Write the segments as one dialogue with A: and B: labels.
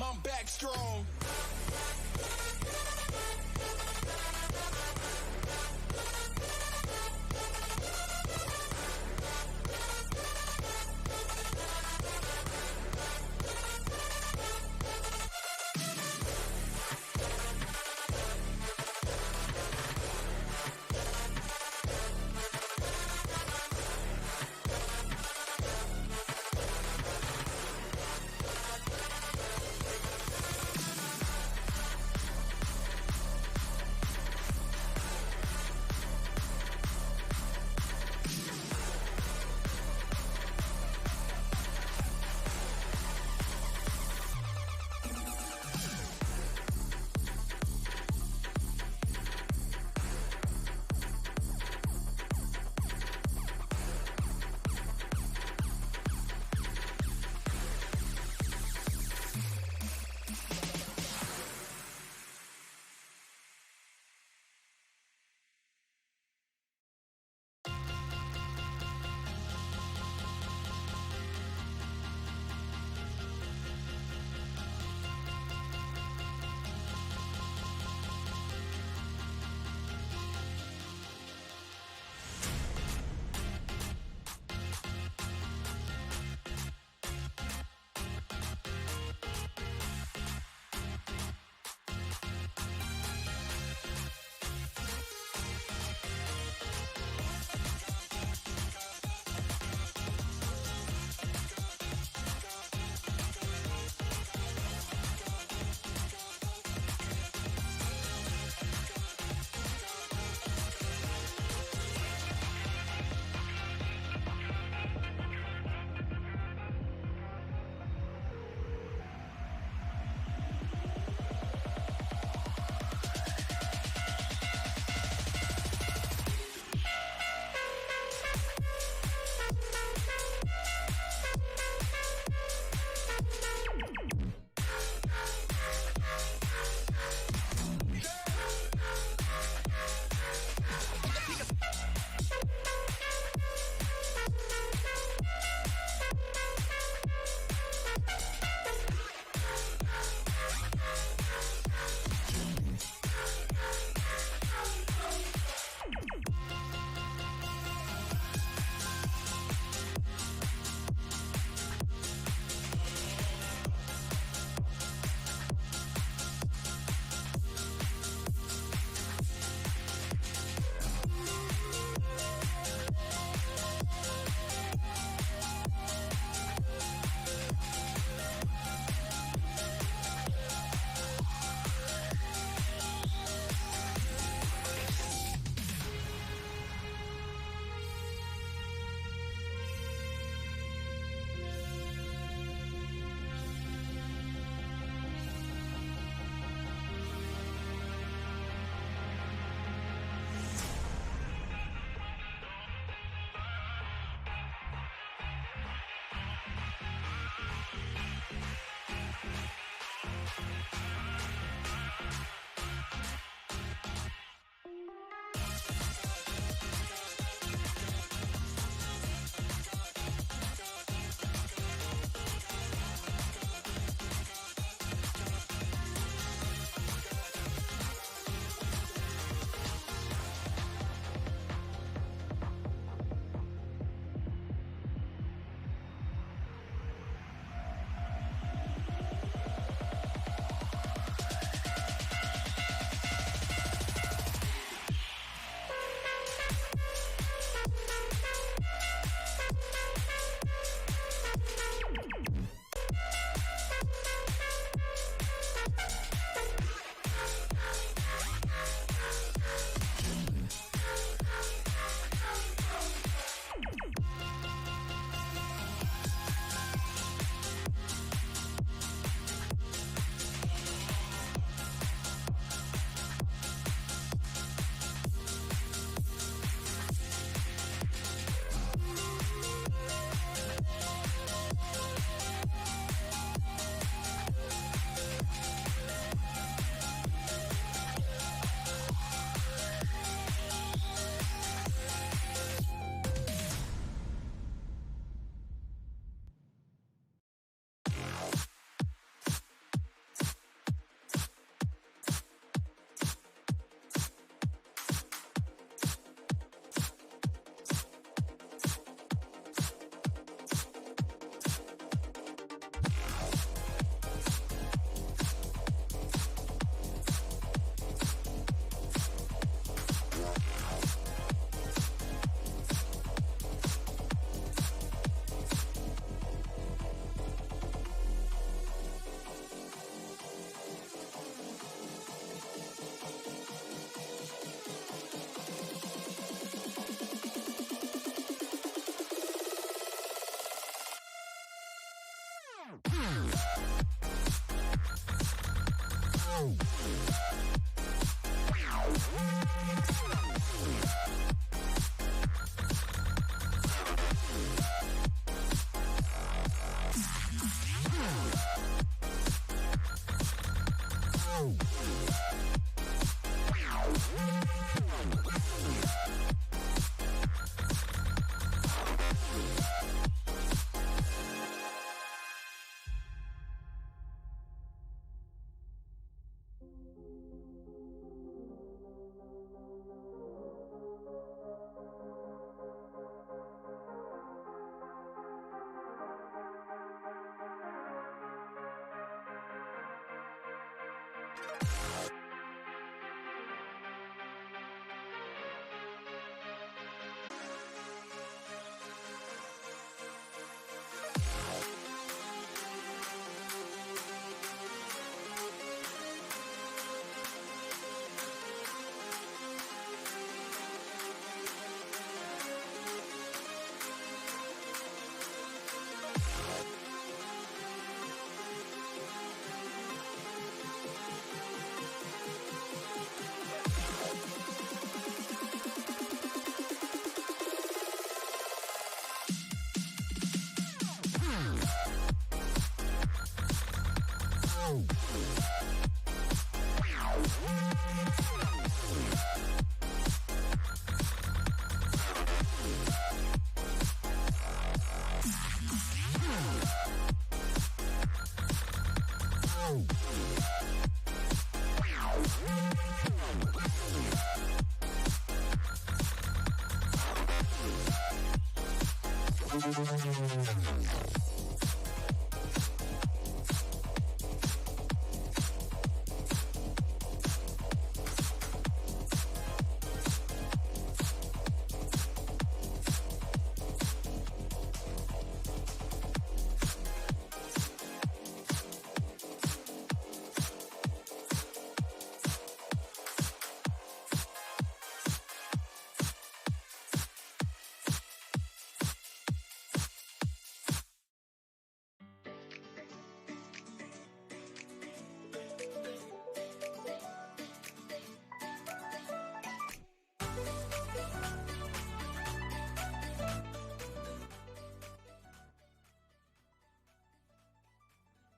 A: I'm back strong.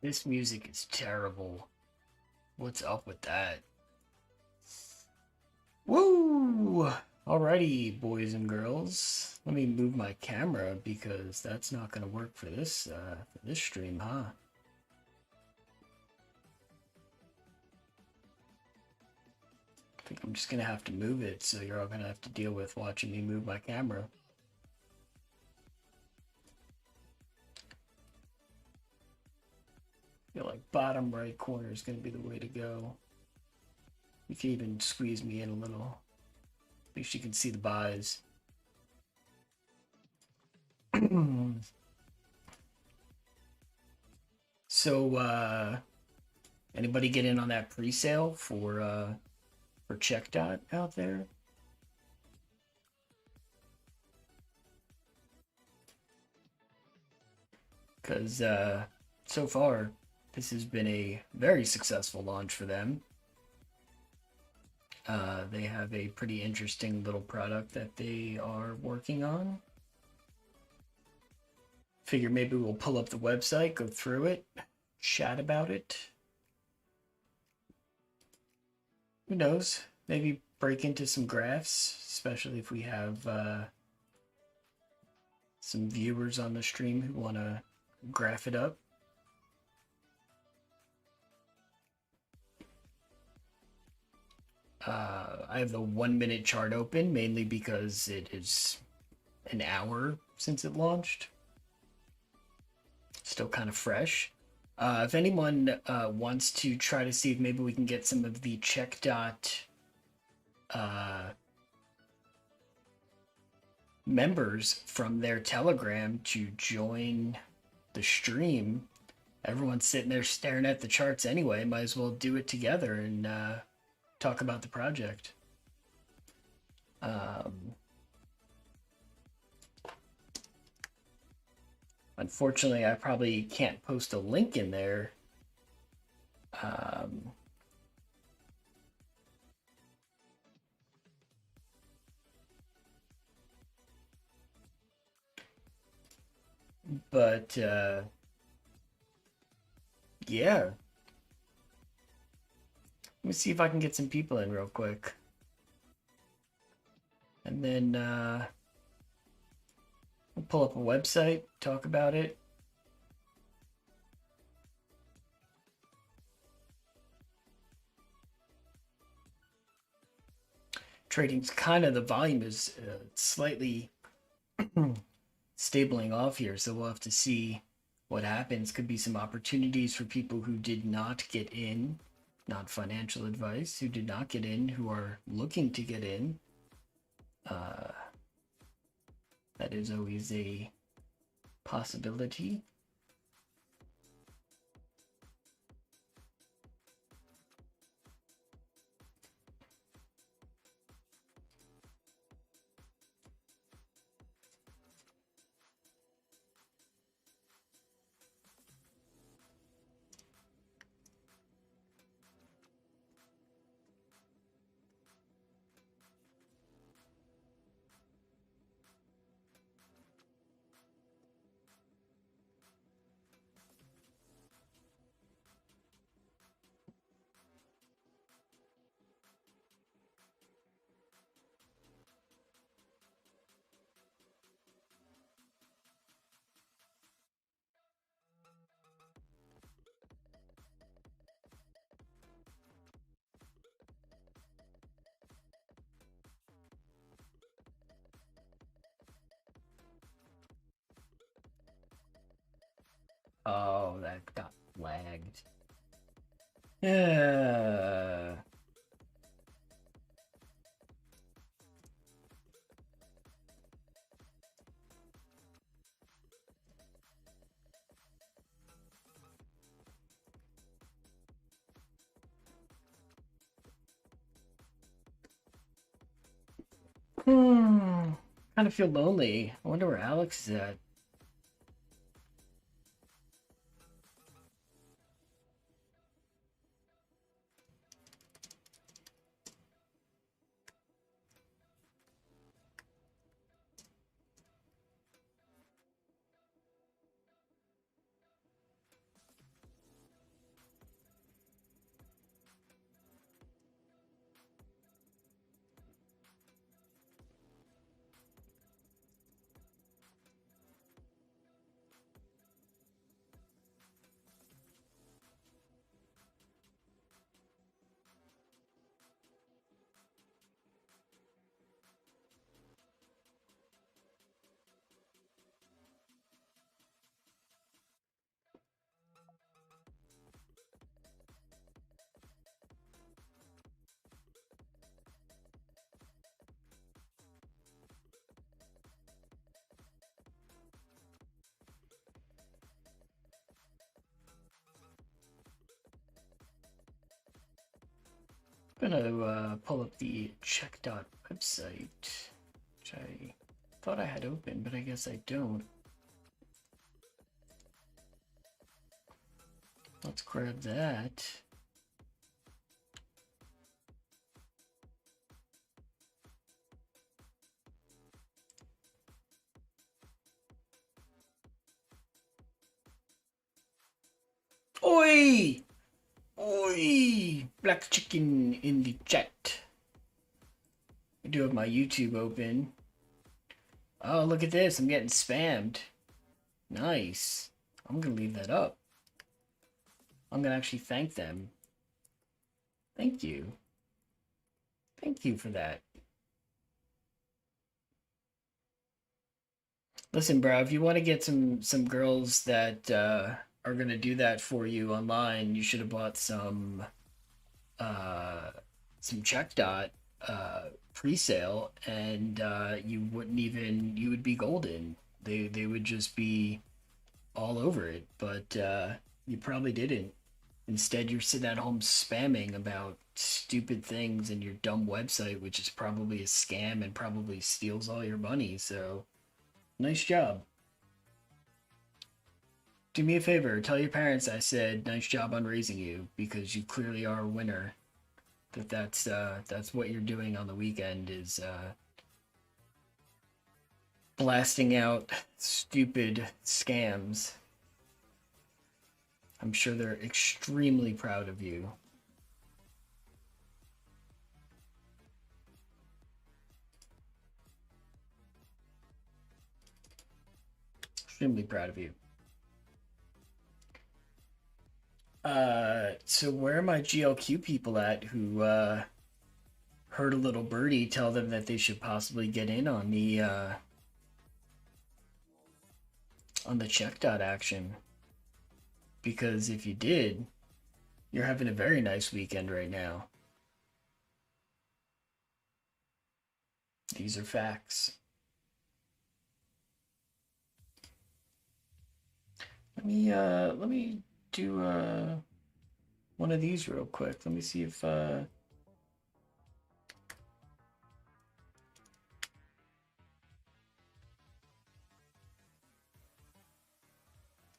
B: This music is terrible. What's up with that? Woo! Alrighty, boys and girls. Let me move my camera because that's not going to work for this stream, huh? I think I'm just going to have to move it, so you're all going to have to deal with watching me move my camera. I feel like bottom right corner is going to be the way to go. You can even squeeze me in a little. At least you can see the buys. So, anybody get in on that pre-sale for CheckDot out there? Because so far, this has been a very successful launch for them. They have a pretty interesting little product that they are working on. Figure maybe we'll pull up the website, go through it, chat about it. Who knows? Maybe break into some graphs, especially if we have some viewers on the stream who want to graph it up. I have the 1 minute chart open mainly because it is an hour since it launched. Still kind of fresh. If anyone wants to try to see if maybe we can get some of the CheckDot members from their Telegram to join the stream, everyone's sitting there staring at the charts anyway. Might as well do it together and talk about the project. Unfortunately, I probably can't post a link in there But yeah, let me see if I can get some people in real quick, and then we'll pull up a website, talk about it. Trading's kind of, the volume is slightly stabling off here, so we'll have to see what happens. Could be some opportunities for people who did not get in, not financial advice, who did not get in, who are looking to get in. That is always a possibility. Oh, that got lagged. Yeah. Kind of feel lonely. I wonder where Alex is at. I'm gonna pull up the CheckDot website, which I thought I had open, but I guess I don't. Let's grab that. Oi! Oi! Black chicken in the chat. I do have my YouTube open. Oh, look at this. I'm getting spammed. Nice. I'm gonna leave that up. I'm gonna actually thank them. Thank you. Thank you for that. Listen, bro, if you want to get some girls that are gonna do that for you online, you should have bought some CheckDot pre-sale, and you wouldn't even, you would be golden. They would just be all over it, but you probably didn't. Instead, you're sitting at home spamming about stupid things in your dumb website, which is probably a scam and probably steals all your money. So, nice job. Do me a favor, tell your parents I said nice job on raising you, because you clearly are a winner. That's what you're doing on the weekend is blasting out stupid scams. I'm sure they're extremely proud of you. Extremely proud of you. So where are my GLQ people at who heard a little birdie tell them that they should possibly get in on the CheckDot action? Because if you did, you're having a very nice weekend right now. These are facts. Let me do one of these real quick. Let me see if let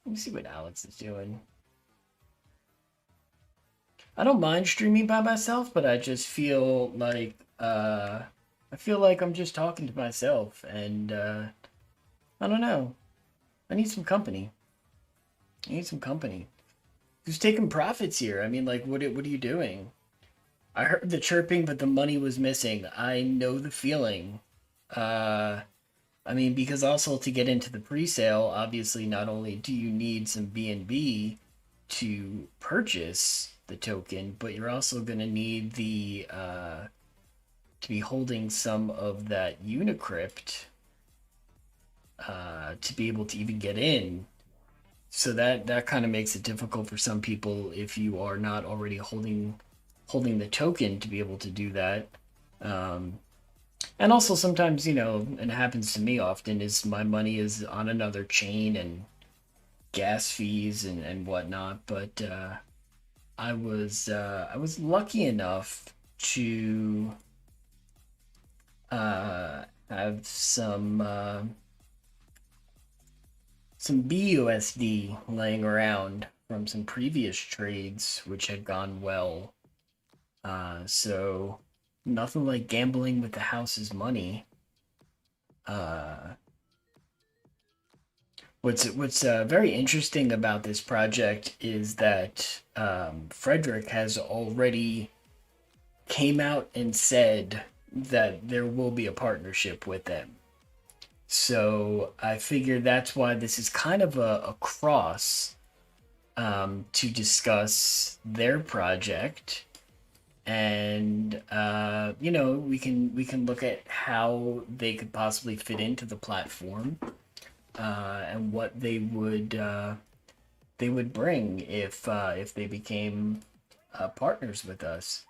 B: me see what Alex is doing. I don't mind streaming by myself, but I just feel like I'm just talking to myself, and I don't know. I need some company. I need some company. Who's taking profits here? I mean, like, what are you doing? I heard the chirping, but the money was missing. I know the feeling. I mean, because also to get into the pre-sale, obviously, not only do you need some BNB to purchase the token, but you're also going to need the to be holding some of that Unicrypt to be able to even get in. So that kind of makes it difficult for some people if you are not already holding the token to be able to do that. And also sometimes, and it happens to me often, is my money is on another chain and gas fees and whatnot. But I was lucky enough to have some BUSD laying around from some previous trades which had gone well. So nothing like gambling with the house's money. What's very interesting about this project is that Frederick has already came out and said that there will be a partnership with them. So I figure that's why this is kind of a cross to discuss their project, and we can look at how they could possibly fit into the platform and what they would bring if they became partners with us.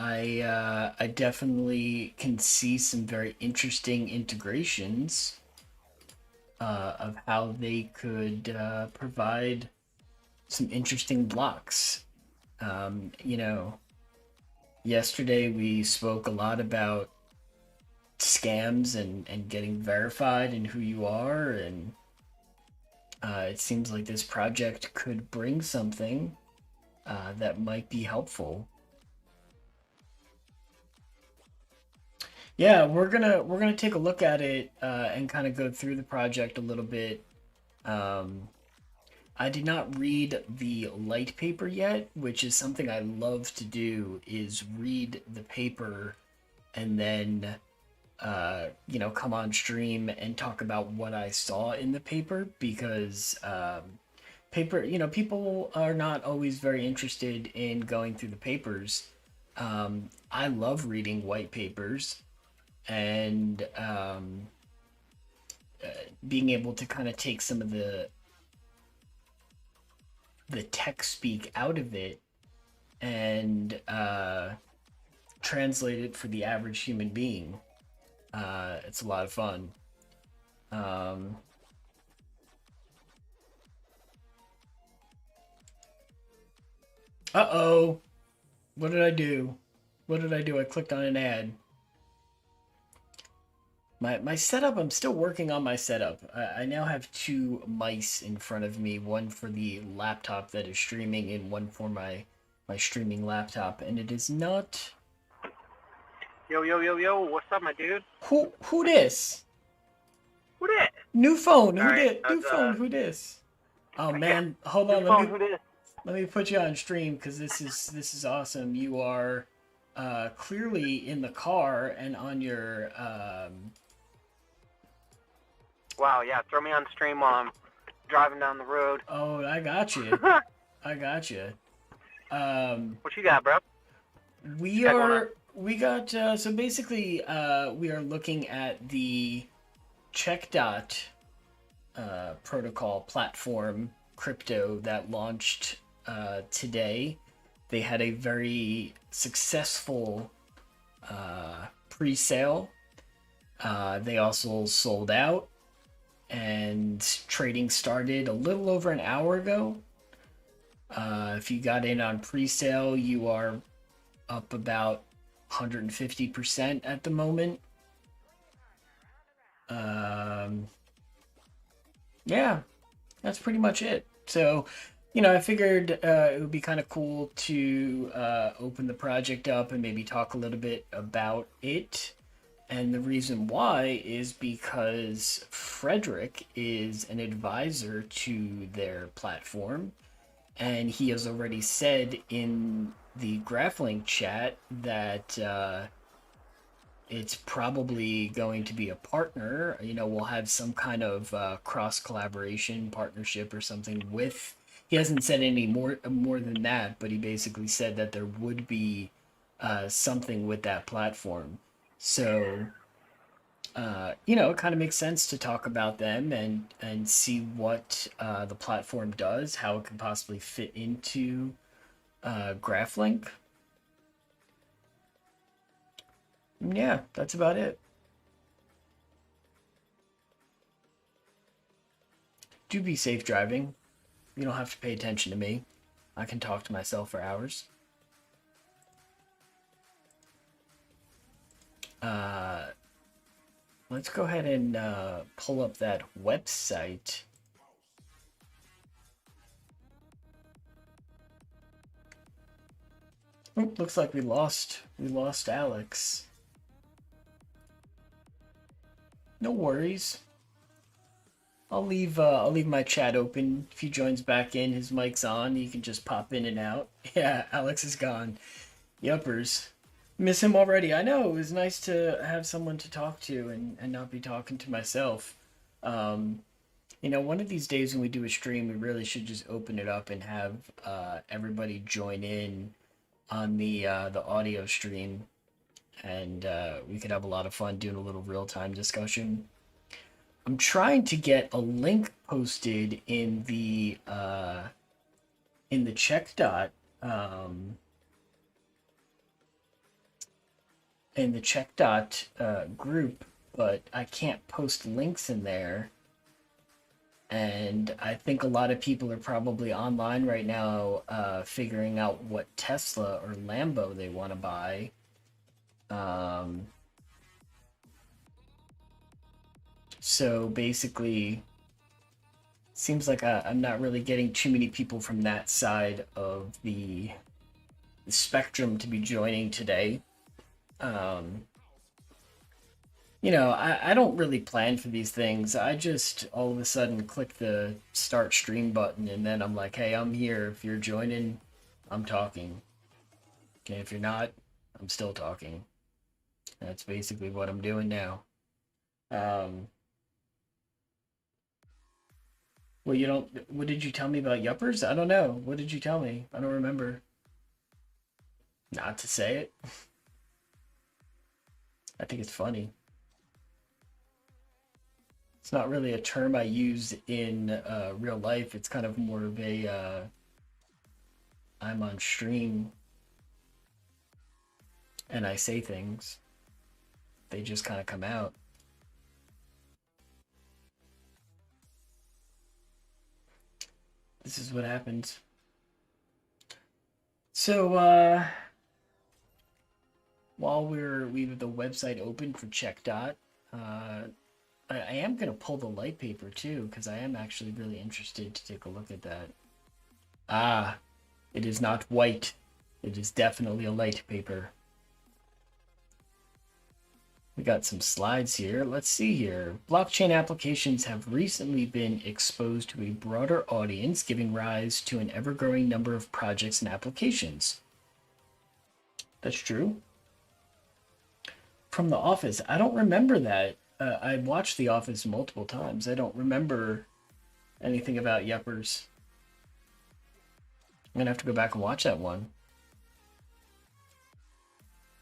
B: I definitely can see some very interesting integrations of how they could provide some interesting blocks. Yesterday we spoke a lot about scams and getting verified and who you are, and it seems like this project could bring something that might be helpful. Yeah, we're gonna take a look at it and kind of go through the project a little bit. I did not read the light paper yet, which is something I love to do, is read the paper and then come on stream and talk about what I saw in the paper, because paper, people are not always very interested in going through the papers. I love reading white papers, and being able to kind of take some of the tech speak out of it and translate it for the average human being. It's a lot of fun. Uh-oh. What did I do? What did I do? I clicked on an ad. My setup, I'm still working on my setup. I now have two mice in front of me, one for the laptop that is streaming and one for my streaming laptop, and it is not
C: Yo, yo, yo, yo, what's up, my dude?
B: Who this?
C: Who that?
B: New phone. Who
C: Alright,
B: did? New phone. Who this? Oh
C: yeah.
B: man, hold
C: New
B: on.
C: phone, who this?
B: Let me put you on stream because this is awesome. You are clearly in the car and on your
C: Wow, yeah, throw me on stream while I'm driving down the road.
B: Oh, I got you. I got you.
C: What you got, bro?
B: We got so basically we are looking at the CheckDot protocol platform crypto that launched today. They had a very successful pre-sale. They also sold out, and trading started a little over an hour ago. If you got in on pre-sale, you are up about 150% at the moment. Yeah, that's pretty much it. So, I figured it would be kind of cool to open the project up and maybe talk a little bit about it. And the reason why is because Frederick is an advisor to their platform, and he has already said in the GraphLink chat that it's probably going to be a partner. We'll have some kind of cross collaboration partnership or something with. He hasn't said any more than that, but he basically said that there would be something with that platform. So, it kind of makes sense to talk about them and see what the platform does, how it can possibly fit into GraphLink. Yeah, that's about it. Do be safe driving. You don't have to pay attention to me. I can talk to myself for hours. Let's go ahead and pull up that website. Oh, looks like we lost Alex. No worries. I'll leave my chat open. If he joins back in, his mic's on. He can just pop in and out. Yeah, Alex is gone. Yuppers. Miss him already. I know. It was nice to have someone to talk to and not be talking to myself. One of these days when we do a stream, we really should just open it up and have everybody join in on the audio stream, and we could have a lot of fun doing a little real-time discussion. I'm trying to get a link posted in the CheckDot group, but I can't post links in there. And I think a lot of people are probably online right now figuring out what Tesla or Lambo they want to buy. So basically, seems like I'm not really getting too many people from that side of the spectrum to be joining today. I don't really plan for these things. I just all of a sudden click the start stream button, and then I'm like, hey, I'm here. If you're joining, I'm talking. Okay, if you're not, I'm still talking. That's basically what I'm doing now. Well, what did you tell me about yuppers? I don't know. What did you tell me? I don't remember. Not to say it. I think it's funny. It's not really a term I use in real life. It's kind of more of a I'm on stream and I say things. They just kind of come out. This is what happens. So while we have the website open for CheckDot, I am going to pull the light paper too, because I am actually really interested to take a look at that. Ah, it is not white. It is definitely a light paper. We got some slides here. Let's see here. Blockchain applications have recently been exposed to a broader audience, giving rise to an ever-growing number of projects and applications. That's true. From The Office. I don't remember that. I watched The Office multiple times. I don't remember anything about yuppers. I'm gonna have to go back and watch that one.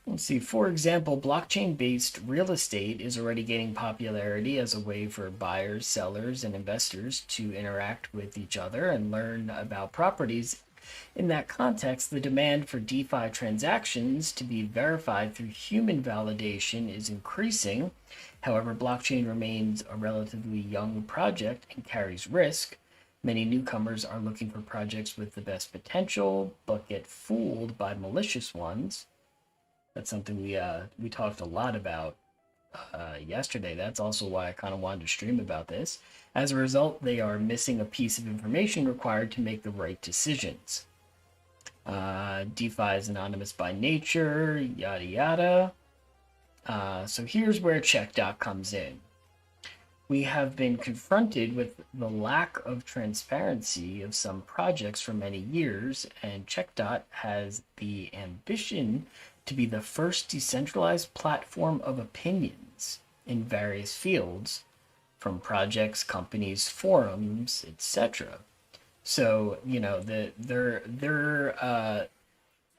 B: Let's see, for example, blockchain-based real estate is already gaining popularity as a way for buyers, sellers, and investors to interact with each other and learn about properties. In that context, the demand for DeFi transactions to be verified through human validation is increasing. However, blockchain remains a relatively young project and carries risk. Many newcomers are looking for projects with the best potential, but get fooled by malicious ones. That's something we talked a lot about yesterday. That's also why I kind of wanted to stream about this. As a result, they are missing a piece of information required to make the right decisions. DeFi is anonymous by nature, yada yada. So here's where CheckDot comes in. We have been confronted with the lack of transparency of some projects for many years, and CheckDot has the ambition to be the first decentralized platform of opinions in various fields, from projects, companies, forums, etc. So, you know, their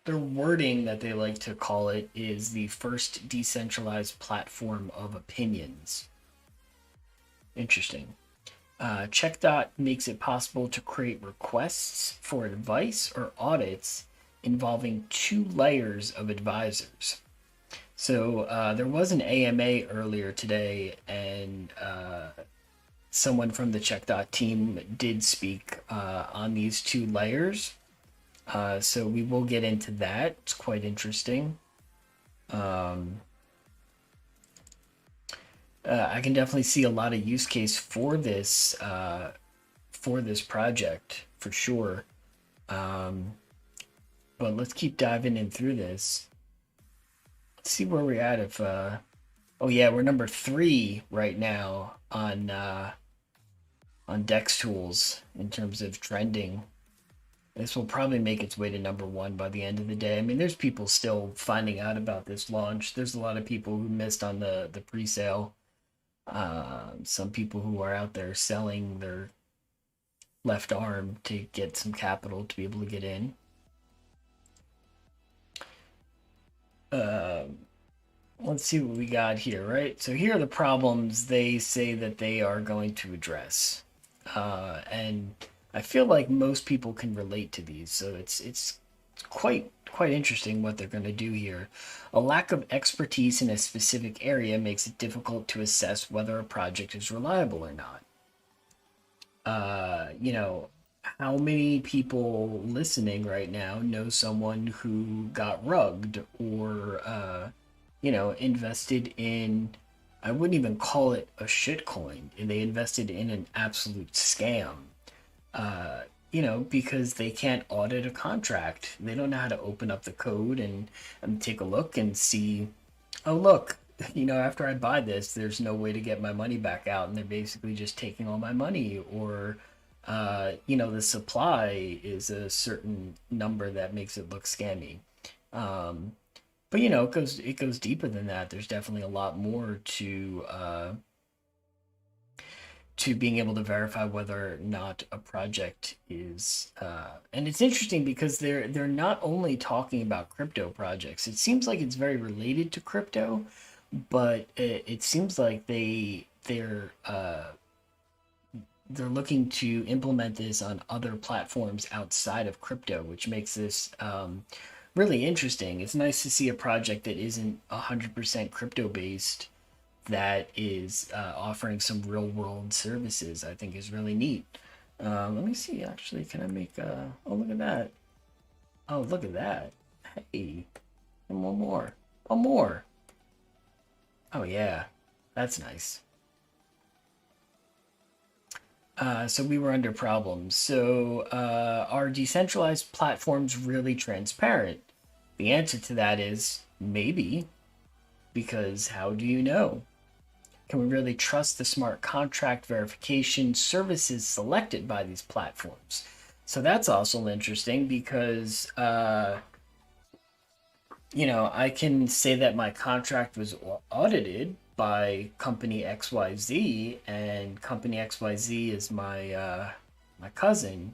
B: wording that they like to call it is the first decentralized platform of opinions. Interesting. CheckDot makes it possible to create requests for advice or audits involving 2 layers of advisors. So there was an AMA earlier today, and someone from the CheckDot team did speak on these 2 layers. So we will get into that. It's quite interesting. I can definitely see a lot of use case for this project for sure. But let's keep diving in through this. Let's see where we're at. If oh yeah, we're number 3 right now on Dex Tools in terms of trending. This will probably make its way to number 1 by the end of the day. I mean, there's people still finding out about this launch. There's a lot of people who missed on the pre-sale. Some people who are out there selling their left arm to get some capital to be able to get in. Let's see what we got here, right? So here are the problems they say that they are going to address. And I feel like most people can relate to these, so it's quite interesting what they're going to do here. A lack of expertise in a specific area makes it difficult to assess whether a project is reliable or not. You know, how many people listening right now know someone who got rugged or, you know, invested in, I wouldn't even call it a shitcoin. They invested in an absolute scam. You know, because they can't audit a contract. They don't know how to open up the code and take a look and see, oh, look, you know, after I buy this, there's no way to get my money back out. And they're basically just taking all my money. Or, you know, the supply is a certain number that makes it look scammy. But, you know, it goes deeper than that. There's definitely a lot more to being able to verify whether or not a project is and it's interesting because they're not only talking about crypto projects. It seems like it's very related to crypto, but it seems like they're looking to implement this on other platforms outside of crypto, which makes this really interesting. It's nice to see a project that isn't 100% crypto based that is offering some real world services. I think is really neat. Let me see, actually, can I make oh, look at that. Oh, look at that. Hey, and one more. One more. Oh yeah, that's nice. So we were under problems. So are decentralized platforms really transparent? The answer to that is maybe, because how do you know? Can we really trust the smart contract verification services selected by these platforms? So that's also interesting because, I can say that my contract was audited by company XYZ, and company XYZ is my cousin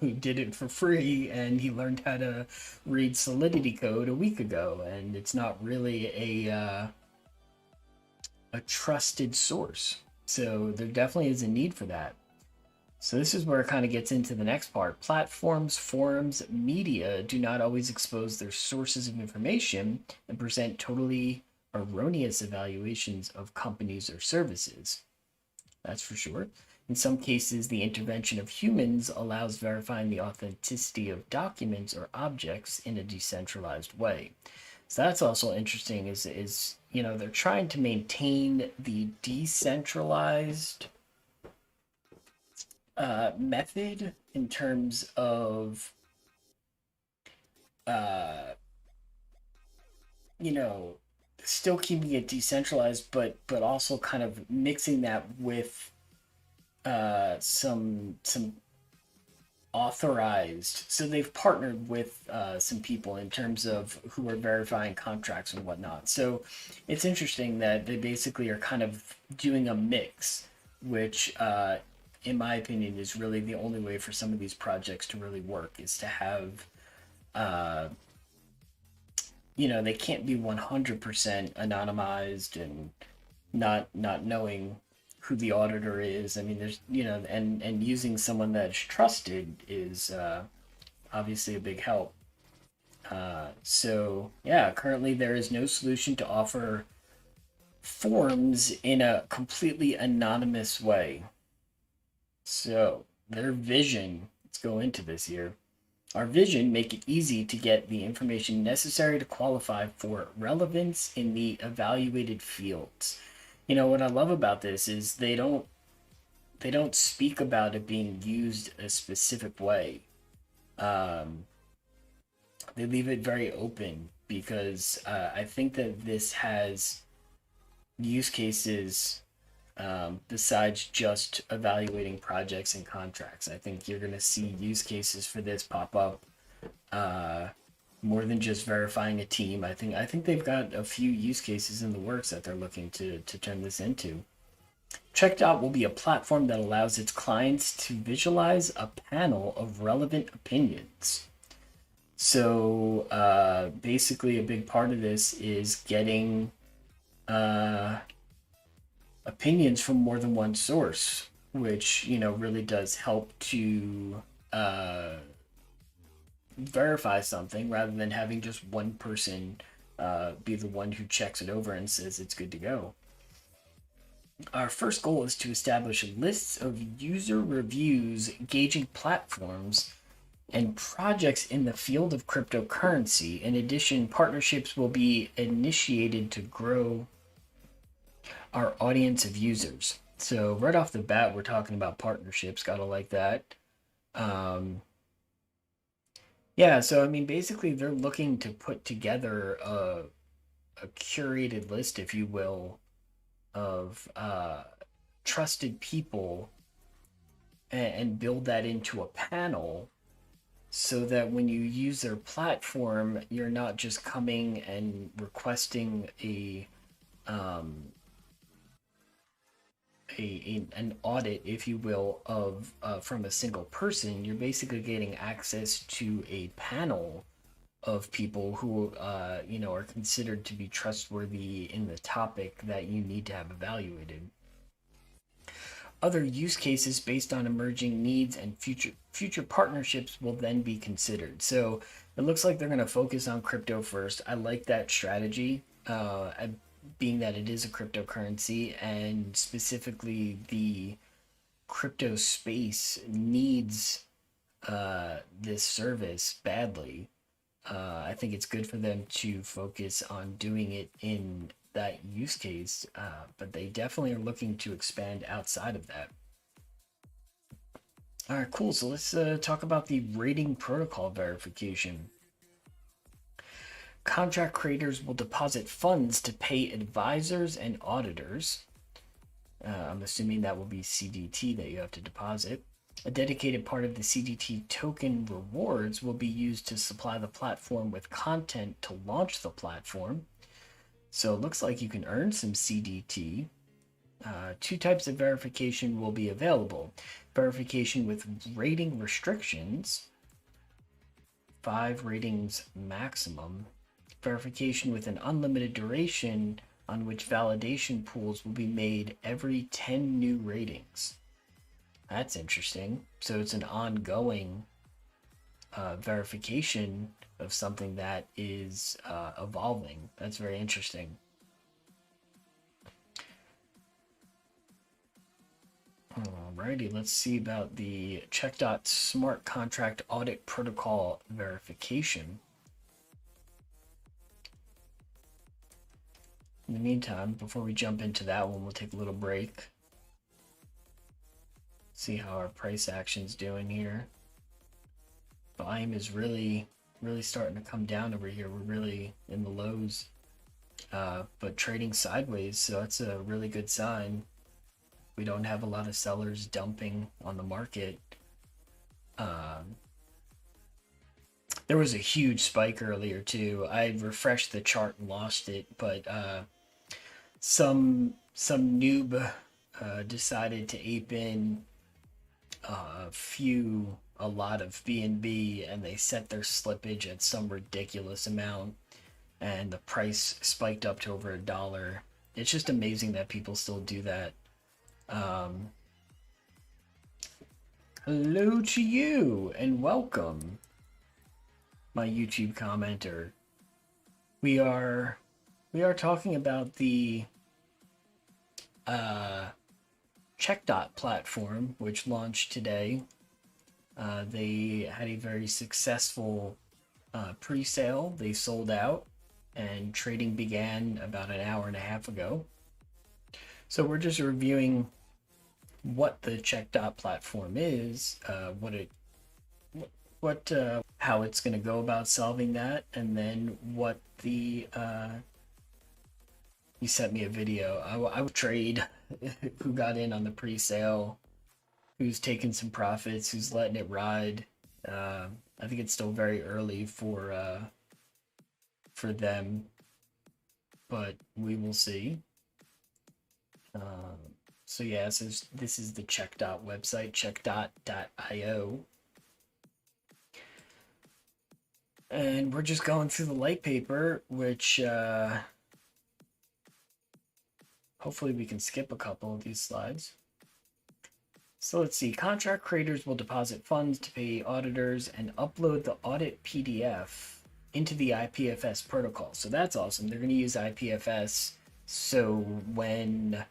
B: who did it for free, and he learned how to read Solidity code a week ago, and it's not really a trusted source. So there definitely is a need for that. So this is where it kind of gets into the next part. Platforms, forums, media do not always expose their sources of information and present totally erroneous evaluations of companies or services. That's for sure. In some cases, the intervention of humans allows verifying the authenticity of documents or objects in a decentralized way. So that's also interesting is they're trying to maintain the decentralized method in terms of still keeping it decentralized, but also kind of mixing that with some authorized. So they've partnered with some people in terms of who are verifying contracts and whatnot. So it's interesting that they basically are kind of doing a mix, which in my opinion is really the only way for some of these projects to really work, is to have they can't be 100% anonymized and not knowing who the auditor is. I mean, there's and using someone that's trusted is obviously a big help. So yeah, currently there is no solution to offer forms in a completely anonymous way. So their vision, let's go into this here. Our vision make it easy to get the information necessary to qualify for relevance in the evaluated fields. What I love about this is they don't speak about it being used a specific way. They leave it very open because I think that this has use cases besides just evaluating projects and contracts. I think you're going to see use cases for this pop up more than just verifying a team. I think they've got a few use cases in the works that they're looking to turn this into. CheckDot will be a platform that allows its clients to visualize a panel of relevant opinions. So basically, a big part of this is getting opinions from more than one source, which really does help to verify something rather than having just one person be the one who checks it over and says it's good to go. Our first goal is to establish lists of user reviews gauging platforms and projects in the field of cryptocurrency. In addition, partnerships will be initiated to grow our audience of users. So right off the bat, we're talking about partnerships. Gotta like that. Yeah, so I mean, basically, they're looking to put together a curated list, if you will, of trusted people and build that into a panel so that when you use their platform, you're not just coming and requesting an audit, if you will, of from a single person. You're basically getting access to a panel of people who are considered to be trustworthy in the topic that you need to have evaluated. Other use cases based on emerging needs and future partnerships will then be considered. So it looks like they're going to focus on crypto first. I like that strategy, being that it is a cryptocurrency, and specifically the crypto space needs this service badly. I think it's good for them to focus on doing it in that use case, but they definitely are looking to expand outside of that. All right, cool. So let's talk about the rating protocol verification. Contract creators will deposit funds to pay advisors and auditors. I'm assuming that will be CDT that you have to deposit. A dedicated part of the CDT token rewards will be used to supply the platform with content to launch the platform. So it looks like you can earn some CDT. 2 types of verification will be available. Verification with rating restrictions, 5 ratings maximum. Verification with an unlimited duration on which validation pools will be made every 10 new ratings. That's interesting. So it's an ongoing verification of something that is evolving. That's very interesting. Alrighty, let's see about the CheckDot Smart Contract Audit Protocol verification. In the meantime, before we jump into that one, we'll take a little break. See how our price action's doing here. Volume is really starting to come down over here. We're really in the lows, but trading sideways, so that's a really good sign. We don't have a lot of sellers dumping on the market. There was a huge spike earlier too. I refreshed the chart and lost it, but some noob decided to ape in a lot of BNB, and they set their slippage at some ridiculous amount, and the price spiked up to over $1. It's just amazing that people still do that. Hello to you and welcome, my YouTube commenter. We are talking about the CheckDot platform, which launched today. They had a very successful pre-sale. They sold out, and trading began about an hour and a half ago. So we're just reviewing what the CheckDot platform is, how it's going to go about solving that, and then what the you sent me a video. I would trade who got in on the pre-sale, who's taking some profits, who's letting it ride. I think it's still very early for them, but we will see. So yeah, this is the CheckDot website, CheckDot.io. And we're just going through the light paper, which hopefully we can skip a couple of these slides. So let's see, contract creators will deposit funds to pay auditors and upload the audit PDF into the IPFS protocol. So that's awesome. They're going to use IPFS. So when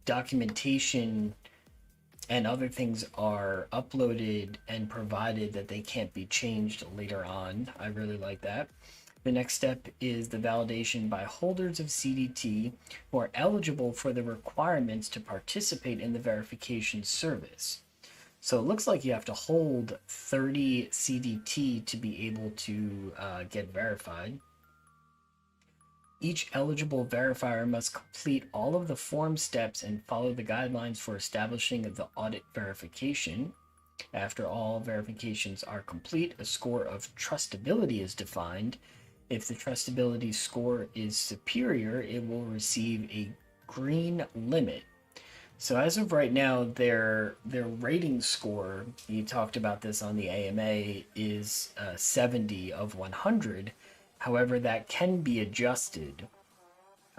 B: documentation and other things are uploaded and provided, that they can't be changed later on. I really like that. The next step is the validation by holders of CDT who are eligible for the requirements to participate in the verification service. So it looks like you have to hold 30 CDT to be able to get verified. Each eligible verifier must complete all of the form steps and follow the guidelines for establishing the audit verification. After all verifications are complete, a score of trustability is defined. If the trustability score is superior, it will receive a green limit. So as of right now, their rating score, you talked about this on the AMA, is 70 of 100. However, that can be adjusted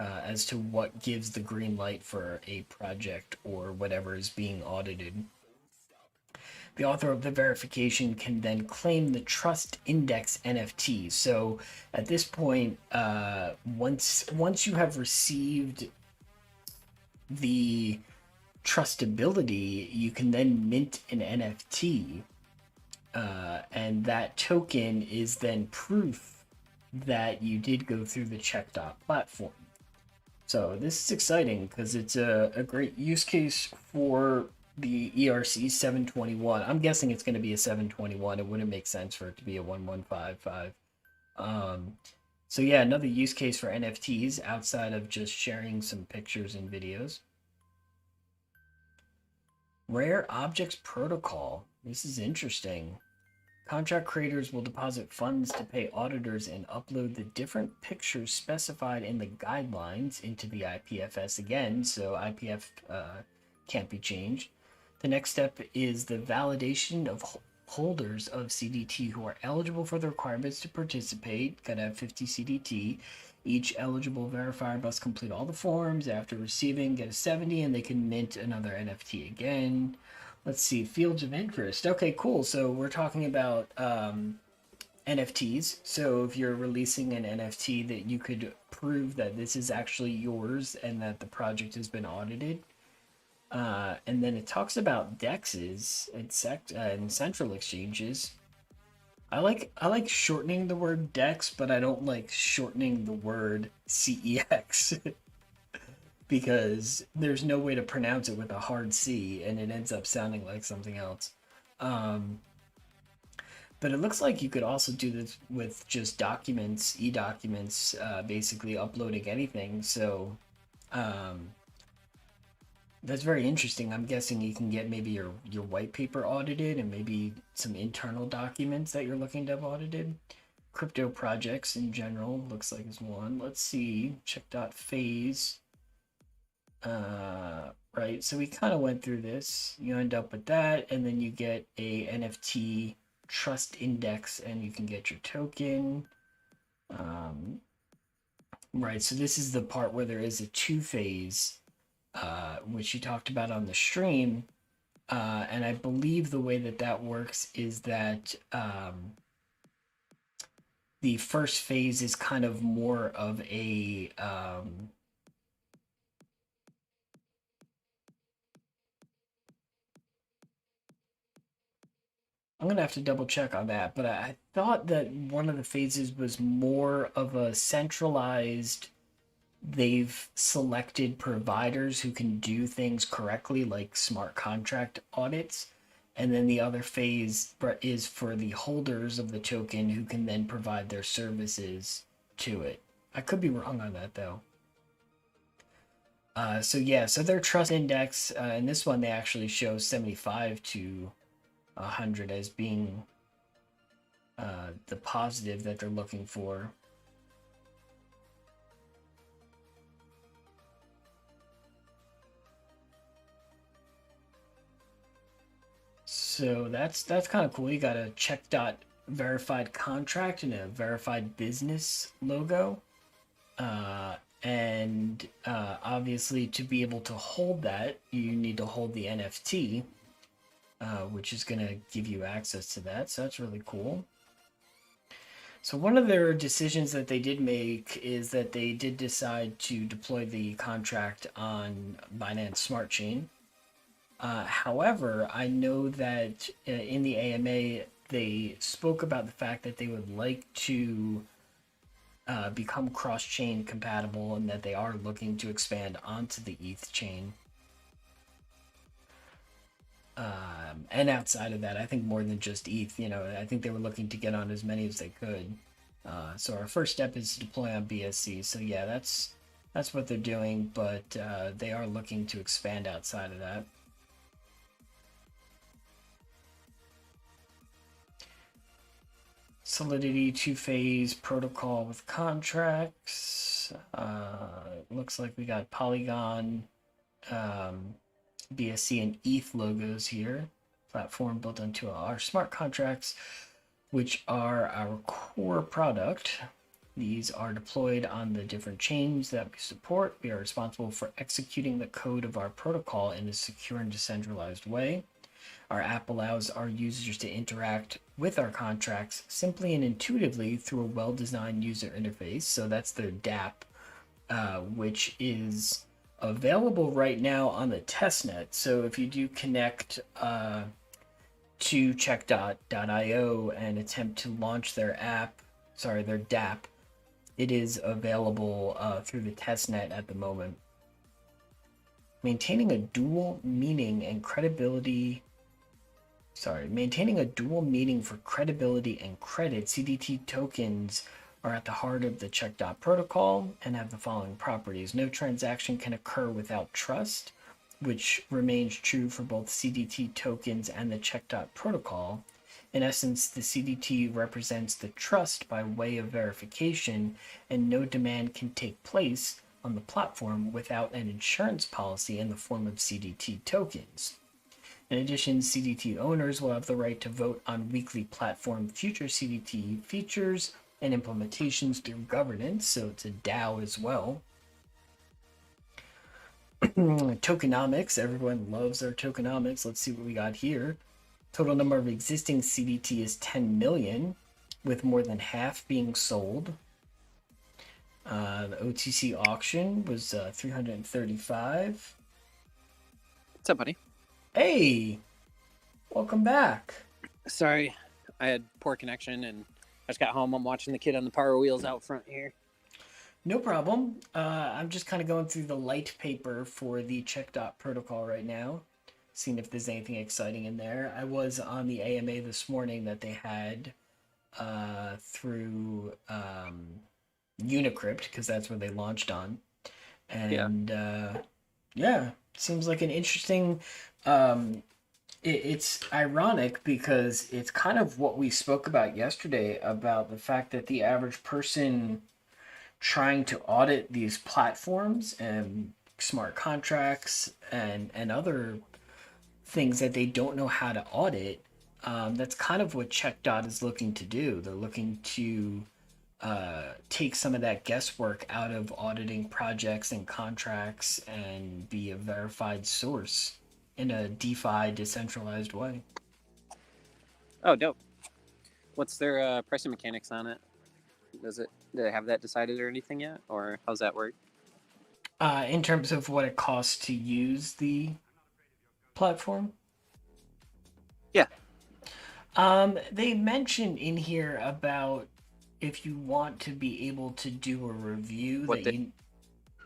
B: as to what gives the green light for a project or whatever is being audited. The author of the verification can then claim the Trust Index NFT. So at this point, once you have received the trustability, you can then mint an NFT, and that token is then proof that you did go through the CheckDot platform. So this is exciting because it's a great use case for the ERC 721. I'm guessing it's going to be a 721. It wouldn't make sense for it to be a 1155. So yeah, another use case for NFTs outside of just sharing some pictures and videos. Rare Objects Protocol. This is interesting. Contract creators will deposit funds to pay auditors and upload the different pictures specified in the guidelines into the IPFS again, so IPF can't be changed. The next step is the validation of holders of CDT who are eligible for the requirements to participate. Gotta have 50 CDT. Each eligible verifier must complete all the forms. After receiving, get a 70, and they can mint another NFT again. Let's see, fields of interest. Okay, cool. So we're talking about NFTs. So if you're releasing an NFT, that you could prove that this is actually yours and that the project has been audited. And then it talks about DEXs and central exchanges. I like shortening the word DEX, but I don't like shortening the word CEX. Because there's no way to pronounce it with a hard C, and it ends up sounding like something else. But it looks like you could also do this with just documents, e-documents, basically uploading anything. So that's very interesting. I'm guessing you can get maybe your white paper audited and maybe some internal documents that you're looking to have audited. Crypto projects in general looks like is one. Let's see, CheckDot phase. Right, so we kind of went through this. You end up with that, and then you get a NFT trust index, and you can get your token. Right, so this is the part where there is a two-phase, which you talked about on the stream. And I believe the way that that works is that the first phase is kind of more of a I'm gonna have to double check on that, but I thought that one of the phases was more of a centralized. They've selected providers who can do things correctly, like smart contract audits. And then the other phase is for the holders of the token who can then provide their services to it. I could be wrong on that though. So yeah, so their trust index, in this one, they actually show 75 to 100 as being the positive that they're looking for. So that's kind of cool. You got a CheckDot verified contract and a verified business logo. And obviously, to be able to hold that, you need to hold the NFT, which is going to give you access to that. So that's really cool. So one of their decisions that they did make is that they did decide to deploy the contract on Binance Smart Chain. However, I know that in the AMA, they spoke about the fact that they would like to become cross-chain compatible and that they are looking to expand onto the ETH chain. And outside of that, I think more than just ETH, I think they were looking to get on as many as they could. So our first step is to deploy on BSC. So yeah, that's what they're doing, but they are looking to expand outside of that. Solidity two-phase protocol with contracts. Looks like we got Polygon, BSC, and ETH logos here. Platform built onto our smart contracts, which are our core product. These are deployed on the different chains that we support. We are responsible for executing the code of our protocol in a secure and decentralized way. Our app allows our users to interact with our contracts simply and intuitively through a well-designed user interface. So that's their DApp, which is available right now on the testnet. So if you do connect to CheckDot.io and attempt to launch their DApp, it is available through the testnet at the moment. Maintaining a dual meaning and credibility Maintaining a dual meaning for credibility and credit, CDT tokens are at the heart of the CheckDot protocol and have the following properties. No transaction can occur without trust, which remains true for both CDT tokens and the CheckDot protocol. In essence, the CDT represents the trust by way of verification, and no demand can take place on the platform without an insurance policy in the form of CDT tokens. In addition, CDT owners will have the right to vote on weekly platform future CDT features and implementations through governance, so it's a DAO as well. Tokenomics, everyone loves their tokenomics. Let's see what we got here. Total number of existing CDT is 10 million, with more than half being sold. The OTC auction was 335.
D: What's up, buddy?
B: Hey, welcome back.
D: Sorry, I had poor connection and I just got home. I'm watching the kid on the power wheels out front here.
B: No problem. I'm just kind of going through the light paper for the CheckDot protocol right now, seeing if there's anything exciting in there. I was on the AMA this morning that they had through Unicrypt, because that's where they launched on. And yeah, seems like an interesting... it's ironic because it's kind of what we spoke about yesterday about the fact that the average person trying to audit these platforms and smart contracts and other things that they don't know how to audit, that's kind of what CheckDot is looking to do. They're looking to take some of that guesswork out of auditing projects and contracts and be a verified source in a DeFi decentralized way.
D: Oh, dope. What's their pricing mechanics on it? Do they have that decided or anything yet? Or how's that work?
B: In terms of what it costs to use the platform?
D: Yeah.
B: They mentioned in here about if you want to be able to do a review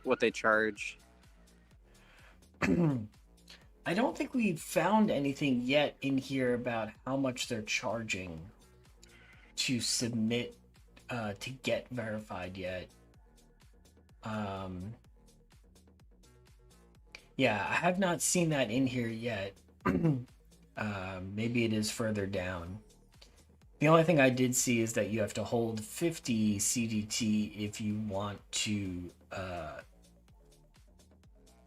D: what they charge.
B: I don't think we've found anything yet in here about how much they're charging to submit to get verified yet. Yeah, I have not seen that in here yet. Maybe it is further down. The only thing I did see is that you have to hold 50 CDT if you want to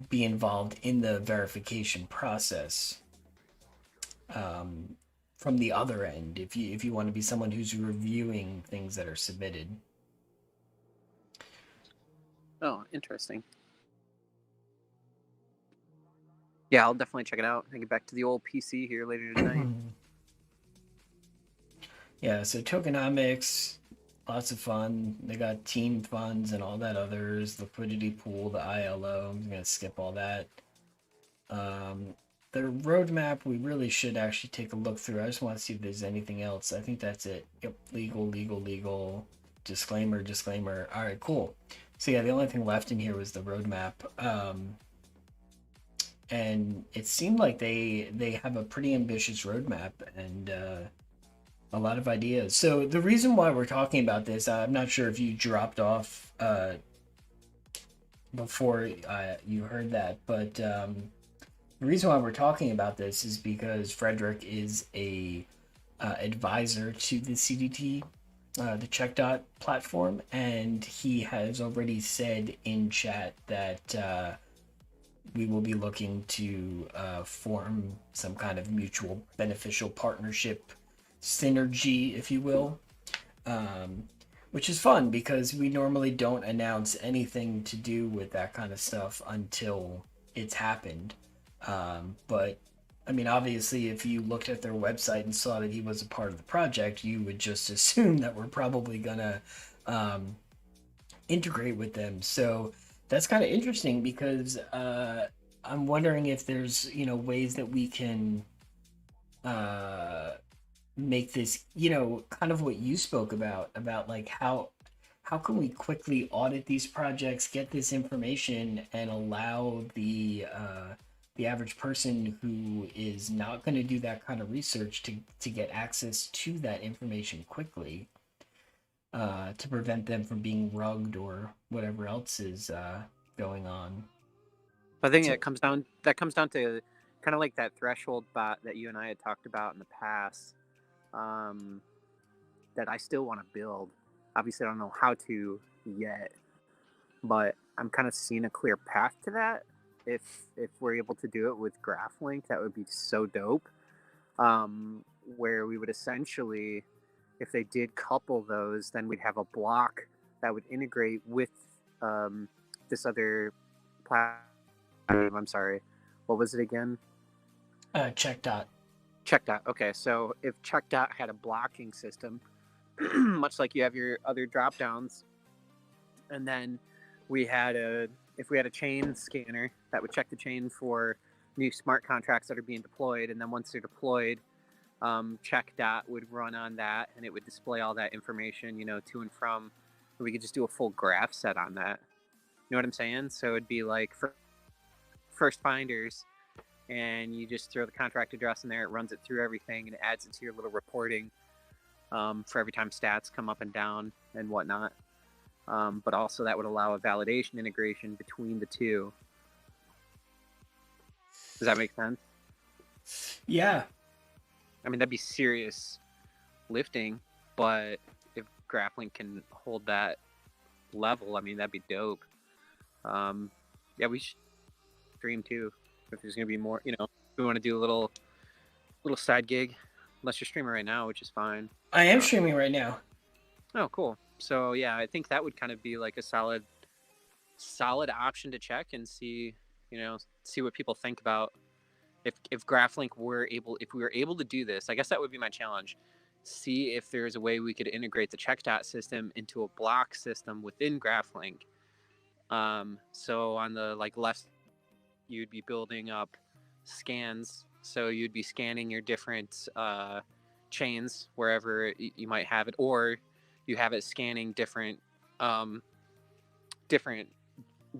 B: be involved in the verification process from the other end, if you want to be someone who's reviewing things that are submitted.
D: Oh, interesting. Yeah, I'll definitely check it out. I get back to the old PC here later tonight.
B: Yeah, so tokenomics, lots of fun. They got team funds and all that others, liquidity pool, the ILO. I'm going to skip all that. The roadmap, we really should actually take a look through. I just want to see if there's anything else. I think that's it. Yep, legal, disclaimer. All right, cool. So yeah, the only thing left in here was the roadmap. And it seemed like they have a pretty ambitious roadmap and a lot of ideas. So the reason why we're talking about this, I'm not sure if you dropped off before you heard that, but the reason why we're talking about this is because Frederick is a advisor to the CDT, the CheckDot platform, and he has already said in chat that we will be looking to form some kind of mutual beneficial partnership synergy, if you will, which is fun because we normally don't announce anything to do with that kind of stuff until it's happened. But I mean, obviously, if you looked at their website and saw that he was a part of the project, you would just assume that we're probably gonna integrate with them. So that's kind of interesting because I'm wondering if there's ways that we can make this kind of what you spoke about like how can we quickly audit these projects, get this information, and allow the the average person who is not going to do that kind of research to get access to that information quickly, to prevent them from being rugged or whatever else is going on.
D: I think
B: So,
D: it comes down to kind of like that threshold bot that you and I had talked about in the past, that I still want to build. Obviously, I don't know how to yet, but I'm kind of seeing a clear path to that. If we're able to do it with GraphLink, that would be so dope. Where we would essentially, if they did couple those, then we'd have a block that would integrate with this other platform. I'm sorry, what was it again?
B: CheckDot.
D: CheckDot. Okay, so if CheckDot had a blocking system, much like you have your other drop downs, and then if we had a chain scanner that would check the chain for new smart contracts that are being deployed, and then once they're deployed, CheckDot would run on that, and it would display all that information, to and from. And we could just do a full graph set on that. You know what I'm saying? So it'd be like for first finders, and you just throw the contract address in there. It runs it through everything, and it adds it to your little reporting for every time stats come up and down and whatnot. But also that would allow a validation integration between the two. Does that make sense?
B: Yeah.
D: I mean, that'd be serious lifting, but if GraphLink can hold that level, I mean, that'd be dope. Yeah, we should stream too. If there's gonna be more, we want to do a little side gig. Unless you're streaming right now, which is fine.
B: I am streaming right now.
D: Oh, cool. So yeah, I think that would kind of be like a solid option to check and see what people think about if GraphLink if we were able to do this. I guess that would be my challenge. See if there's a way we could integrate the CheckDot system into a block system within GraphLink. So on the left, you'd be building up scans. So you'd be scanning your different chains wherever you might have it, or you have it scanning different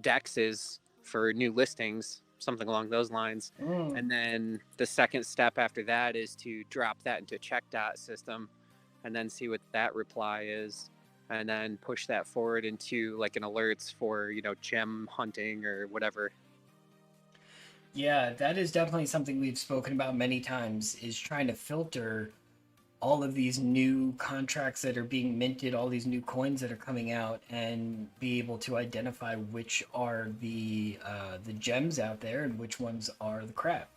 D: dexes for new listings, something along those lines. And then the second step after that is to drop that into a CheckDot system and then see what that reply is, and then push that forward into an alerts for gem hunting or whatever.
B: Yeah, that is definitely something we've spoken about many times, is trying to filter all of these new contracts that are being minted, all these new coins that are coming out, and be able to identify which are the gems out there and which ones are the crap.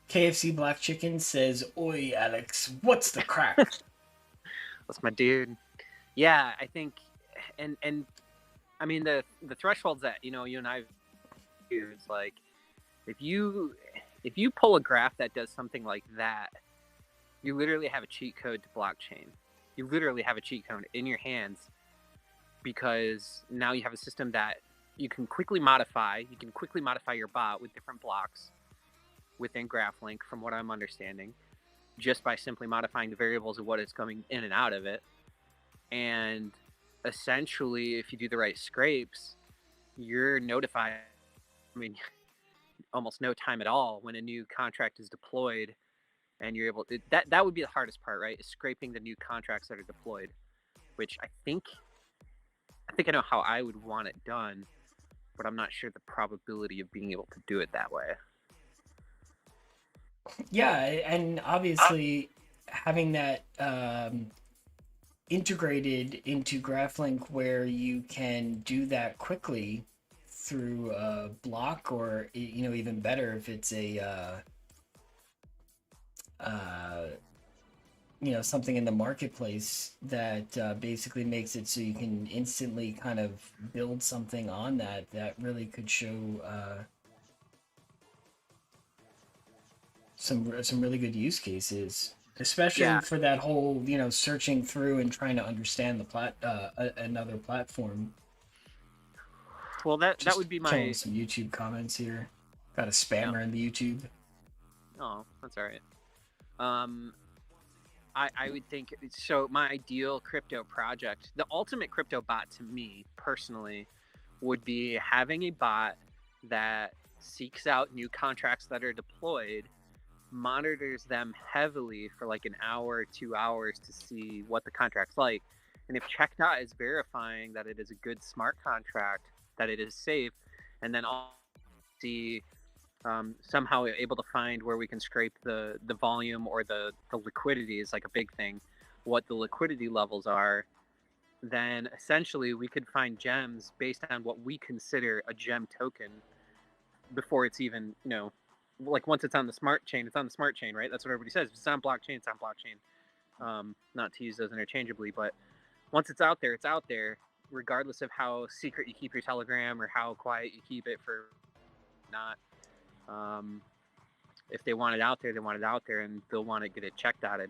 B: KFC Black Chicken says, "Oi, Alex, what's the crap?"
D: That's my dude. Yeah, I think, and I mean the thresholds that you and I use, like if you pull a graph that does something like that, you literally have a cheat code to blockchain. You literally have a cheat code in your hands, because now you have a system that you can quickly modify. You can quickly modify your bot with different blocks within GraphLink, from what I'm understanding, just by simply modifying the variables of what is coming in and out of it. And essentially, if you do the right scrapes, you're notified, I mean, almost no time at all when a new contract is deployed, and you're able to, that would be the hardest part, right? Is scraping the new contracts that are deployed, which I think I know how I would want it done, but I'm not sure the probability of being able to do it that way.
B: Yeah, and obviously having that integrated into GraphLink, where you can do that quickly through a block, or even better if it's a something in the marketplace that basically makes it so you can instantly kind of build something on that really could show some really good use cases, especially for that whole searching through and trying to understand the another platform.
D: Well, that would be my
B: some YouTube comments here. Got a spammer in the YouTube.
D: Oh, that's all right. I would think so. My ideal crypto project, the ultimate crypto bot to me personally, would be having a bot that seeks out new contracts that are deployed, monitors them heavily for like an hour, 2 hours to see what the contract's like. And if CheckDot is verifying that it is a good smart contract, that it is safe, and then all see somehow able to find where we can scrape the volume or the liquidity is like a big thing, what the liquidity levels are, then essentially we could find gems based on what we consider a gem token before it's even, like once it's on the smart chain, it's on the smart chain, right? That's what everybody says. If it's on blockchain, it's on blockchain. Not to use those interchangeably, but once it's out there, it's out there, regardless of how secret you keep your Telegram or how quiet you keep it for not. If they want it out there, they want it out there, and they'll want to get it check-dotted.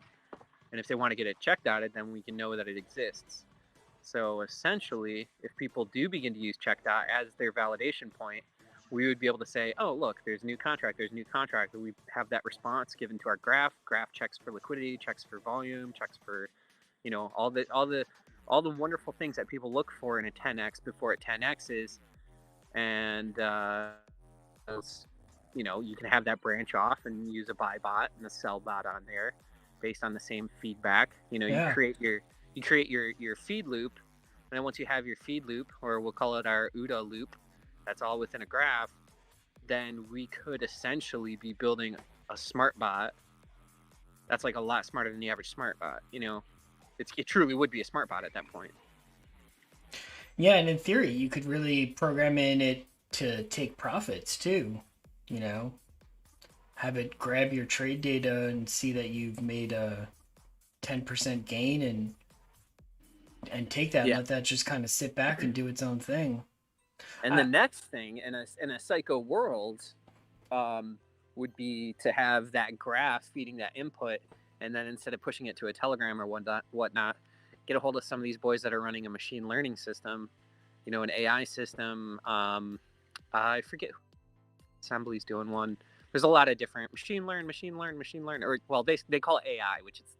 D: And if they want to get it check-dotted, then we can know that it exists. So essentially, if people do begin to use CheckDot as their validation point, we would be able to say, oh, look, there's a new contract, we have that response given to our graph checks for liquidity, checks for volume, checks for, all the wonderful things that people look for in a 10x before it 10x's. And, you can have that branch off and use a buy bot and a sell bot on there based on the same feedback.
B: Yeah.
D: You create your feed loop, and then once you have your feed loop, or we'll call it our OODA loop, that's all within a graph, then we could essentially be building a smart bot that's like a lot smarter than the average smart bot. It truly would be a smart bot at that point.
B: Yeah, and in theory, you could really program in it to take profits too. Have it grab your trade data and see that you've made a 10% gain and take that and let that just kind of sit back and do its own thing.
D: And the next thing in a psycho world would be to have that graph feeding that input, and then instead of pushing it to a Telegram or whatnot, get a hold of some of these boys that are running a machine learning system, an AI system. I forget who Assembly's doing one. There's a lot of different machine learn, or well, they call it AI, which is,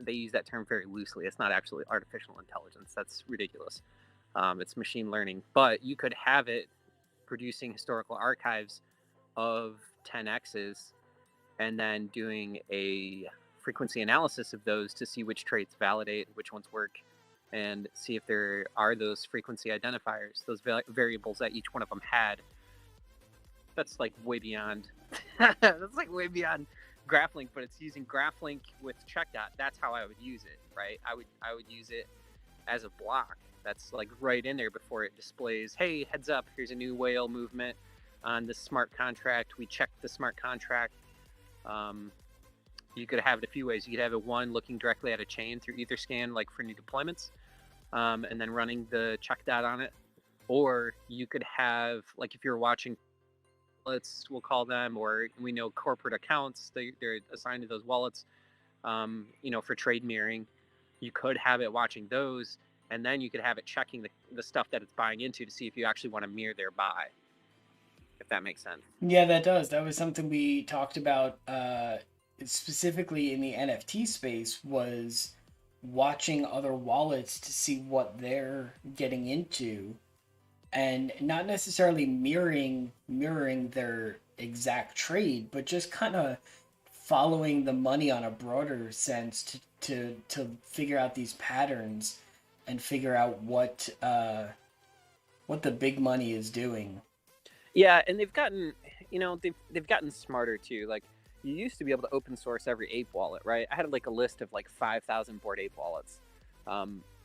D: they use that term very loosely. It's not actually artificial intelligence. That's ridiculous. It's machine learning, but you could have it producing historical archives of 10x's and then doing a frequency analysis of those to see which traits validate, which ones work, and see if there are those frequency identifiers, those variables that each one of them had. That's like way beyond. That's like way beyond GraphLink, but it's using GraphLink with CheckDot. That's how I would use it, right? I would use it as a block. That's like right in there before it displays, hey, heads up, here's a new whale movement on this smart contract. We checked the smart contract. You could have it a few ways. You could have it one looking directly at a chain through Etherscan, like for new deployments, and then running the CheckDot on it. Or you could have, like if you're watching wallets, we'll call them, or we know corporate accounts, they're assigned to those wallets, for trade mirroring. You could have it watching those, and then you could have it checking the stuff that it's buying into to see if you actually want to mirror their buy, if that makes sense.
B: Yeah, that does. That was something we talked about specifically in the NFT space, was watching other wallets to see what they're getting into, and not necessarily mirroring their exact trade, but just kind of following the money on a broader sense to figure out these patterns and figure out what the big money is doing.
D: Yeah, and they've gotten, they've gotten smarter too. Like, you used to be able to open source every ape wallet, right? I had like a list of like 5,000 Bored Ape wallets.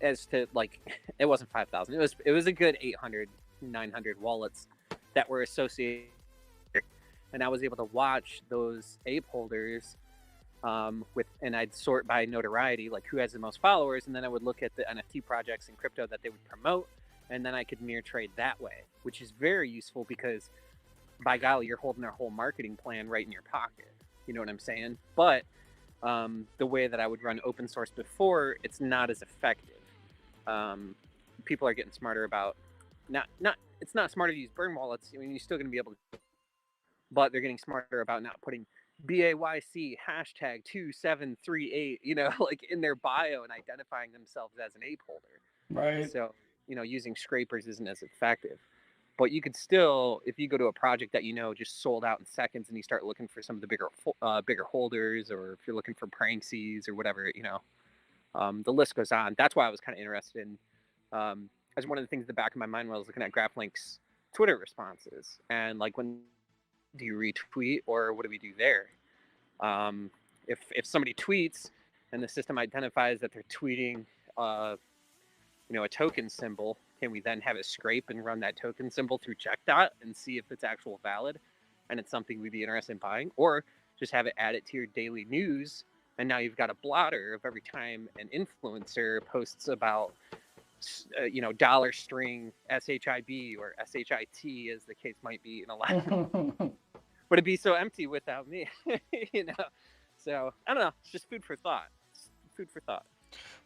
D: As to like, it wasn't 5,000. It was a good 800, 900 wallets that were associated, and I was able to watch those ape holders and I'd sort by notoriety, like who has the most followers, and then I would look at the NFT projects in crypto that they would promote, and then I could mirror trade that way, which is very useful because, by golly, you're holding their whole marketing plan right in your pocket. You know what I'm saying? But the way that I would run open source before, it's not as effective. People are getting smarter about it's not smarter to use burn wallets. I mean, you're still going to be able to, but they're getting smarter about not putting BAYC hashtag 2738, like in their bio and identifying themselves as an ape holder.
B: Right.
D: So, using scrapers isn't as effective. But you could still, if you go to a project that just sold out in seconds, and you start looking for some of the bigger holders, or if you're looking for pranksies or whatever, the list goes on. That's why I was kind of interested in, as one of the things in the back of my mind when I was looking at GraphLink's Twitter responses, and like, when do you retweet, or what do we do there? If somebody tweets and the system identifies that they're tweeting, a token symbol, can we then have it scrape and run that token symbol through CheckDot and see if it's actual valid and it's something we'd be interested in buying? Or just have it add it to your daily news, and now you've got a blotter of every time an influencer posts about dollar string SHIB or SHIT, as the case might be in a lot. Would it be so empty without me? So I don't know. It's just food for thought.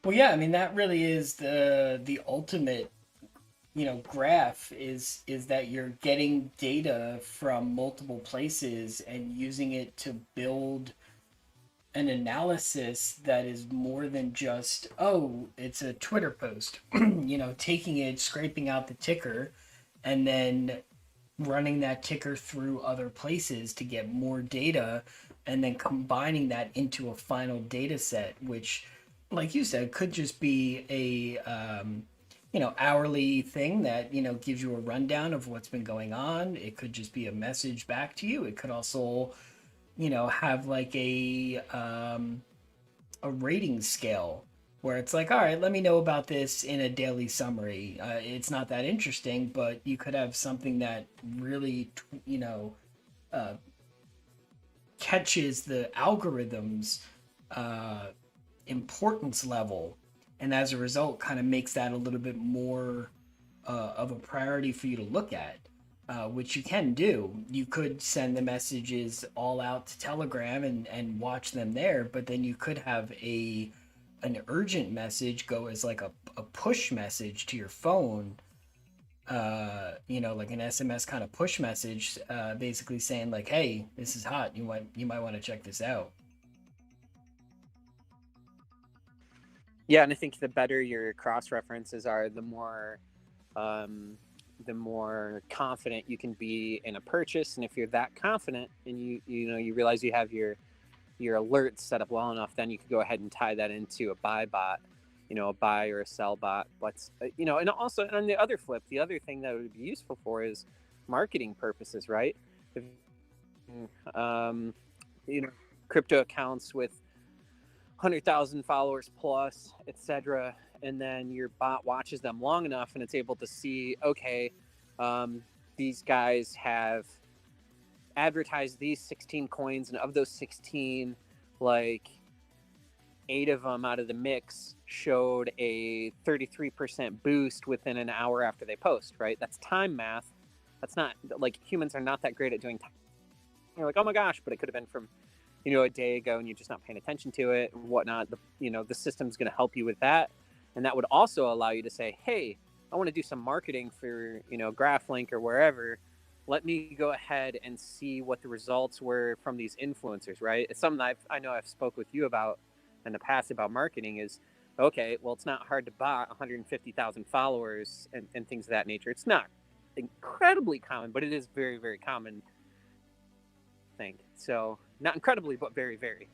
B: Well, yeah, I mean, that really is the ultimate, graph is that you're getting data from multiple places and using it to build an analysis that is more than just, oh, it's a Twitter post. Taking it, scraping out the ticker, and then running that ticker through other places to get more data, and then combining that into a final data set, which, like you said, could just be a hourly thing that gives you a rundown of what's been going on. It could just be a message back to you. It could also have like a rating scale where it's like, all right, let me know about this in a daily summary. It's not that interesting, but you could have something that really catches the algorithm's importance level, and as a result kind of makes that a little bit more of a priority for you to look at, which you can do. You could send the messages all out to Telegram and watch them there, but then you could have an urgent message go as like a push message to your phone, like an SMS kind of push message, basically saying like, hey, this is hot, you might want to check this out.
D: Yeah, and I think the better your cross references are, the more confident you can be in a purchase. And if you're that confident, and you realize you have your alerts set up well enough, then you could go ahead and tie that into a buy bot, a buy or a sell bot. But and also, on the other flip, the other thing that would be useful for is marketing purposes, right? If, crypto accounts with 100,000 followers plus, etc., and then your bot watches them long enough and it's able to see, okay, these guys have advertised these 16 coins, and of those 16, like 8 of them out of the mix showed a 33% boost within an hour after they post, right? That's time math. That's not, like, humans are not that great at doing time. You're like, oh my gosh, but it could have been from a day ago, and you're just not paying attention to it and whatnot. The system's going to help you with that. And that would also allow you to say, hey, I want to do some marketing for, GraphLink or wherever. Let me go ahead and see what the results were from these influencers, right? It's something I know I've spoke with you about in the past about marketing is, okay, well, it's not hard to buy 150,000 followers and things of that nature. It's not incredibly common, but it is very, very common thing. So not incredibly, but very, very.